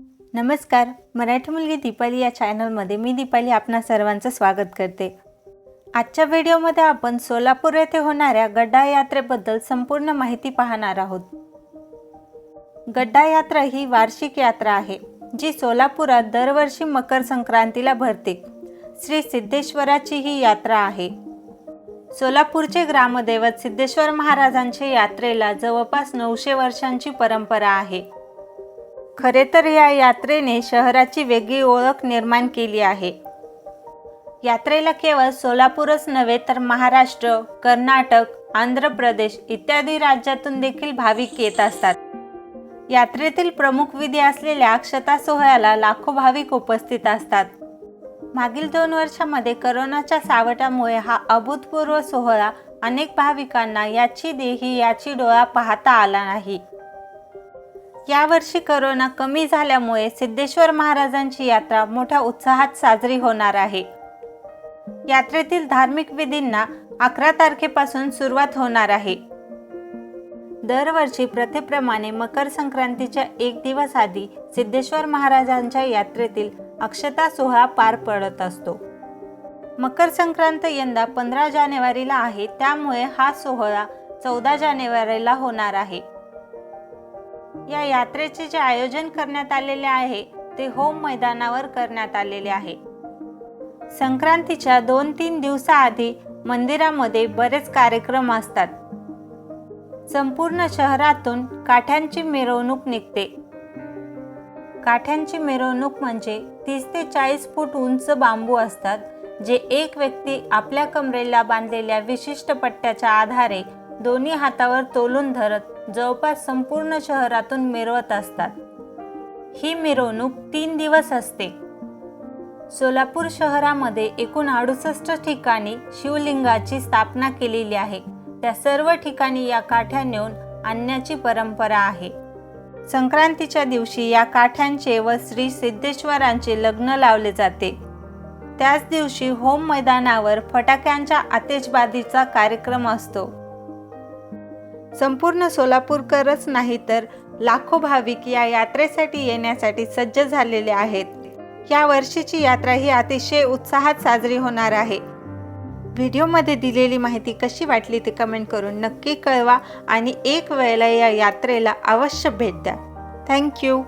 नमस्कार, मराठी मुलगी दीपाली या चॅनलमध्ये मी दीपाली आपणा सर्वांचं स्वागत करते। आजच्या व्हिडिओमध्ये आपण सोलापूर येथे होणाऱ्या गड्डा यात्रेबद्दल संपूर्ण माहिती पाहणार आहोत। गड्डा यात्रा ही वार्षिक यात्रा आहे जी सोलापुरात दरवर्षी मकर संक्रांतीला भरते। श्री सिद्धेश्वराची ही यात्रा आहे। सोलापूरचे ग्रामदैवत सिद्धेश्वर महाराजांच्या यात्रेला जवळपास 900 वर्षांची परंपरा आहे। खरे तर या यात्रेने शहराची वेगळी ओळख निर्माण केली आहे। यात्रेला केवळ सोलापूरच नव्हे तर महाराष्ट्र, कर्नाटक, आंध्र प्रदेश इत्यादी राज्यातून देखील भाविक येत असतात। यात्रेतील प्रमुख विधी असलेल्या अक्षता सोहळ्याला लाखो भाविक उपस्थित असतात। मागील 2 वर्षांमध्ये करोनाच्या सावटामुळे हा अभूतपूर्व सोहळा अनेक भाविकांना याची देही याची डोळा पाहता आला नाही। यावर्षी करोना कमी झाल्यामुळे सिद्धेश्वर महाराजांची यात्रा मोठ्या उत्साहात साजरी होणार आहे। यात्रेतील धार्मिक विधींना 11 तारखेपासून सुरुवात होणार आहे। दरवर्षी प्रथेप्रमाणे मकर संक्रांतीच्या 1 दिवस आधी सिद्धेश्वर महाराजांच्या यात्रेतील अक्षता सोहळा पार पडत असतो। मकर संक्रांत यंदा 15 जानेवारीला आहे, त्यामुळे हा सोहळा 14 जानेवारीला होणार आहे। या यात्रेचे जे आयोजन करण्यात आलेले आहे ते होम मैदानावर करण्यात आलेले आहे। संक्रांतीच्या 2-3 दिवसाआधी मंदिरामध्ये बरेच कार्यक्रम असतात। संपूर्ण शहरातून काठ्यांची मिरवणूक निघते। काठ्यांची मिरवणूक म्हणजे 30 ते 40 फूट उंच बांबू असतात, जे एक व्यक्ती आपल्या कमरेला बांधलेल्या विशिष्ट पट्ट्याच्या आधारे दोन्ही हातावर तोलून धरत जवळपास संपूर्ण शहरातून मिरवत असतात। ही मिरवणूक 3 दिवस असते। सोलापूर शहरामध्ये एकूण 68 ठिकाणी शिवलिंगाची स्थापना केलेली आहे। त्या सर्व ठिकाणी या काठ्या नेऊन आणण्याची परंपरा आहे। संक्रांतीच्या दिवशी या काठ्यांचे व श्री सिद्धेश्वरांचे लग्न लावले जाते। त्याच दिवशी होम मैदानावर फटाक्यांच्या आतिषबाजीचा कार्यक्रम असतो। संपूर्ण सोलापूरकरच नाही तर लाखो भाविक या यात्रेसाठी येण्यासाठी सज्ज झालेले आहेत। या वर्षीची यात्रा ही अतिशय उत्साहात साजरी होणार आहे। व्हिडिओमध्ये दिलेली माहिती कशी वाटली ते कमेंट करून नक्की कळवा आणि एक वेळेला या यात्रेला अवश्य भेट द्या। थँक्यू।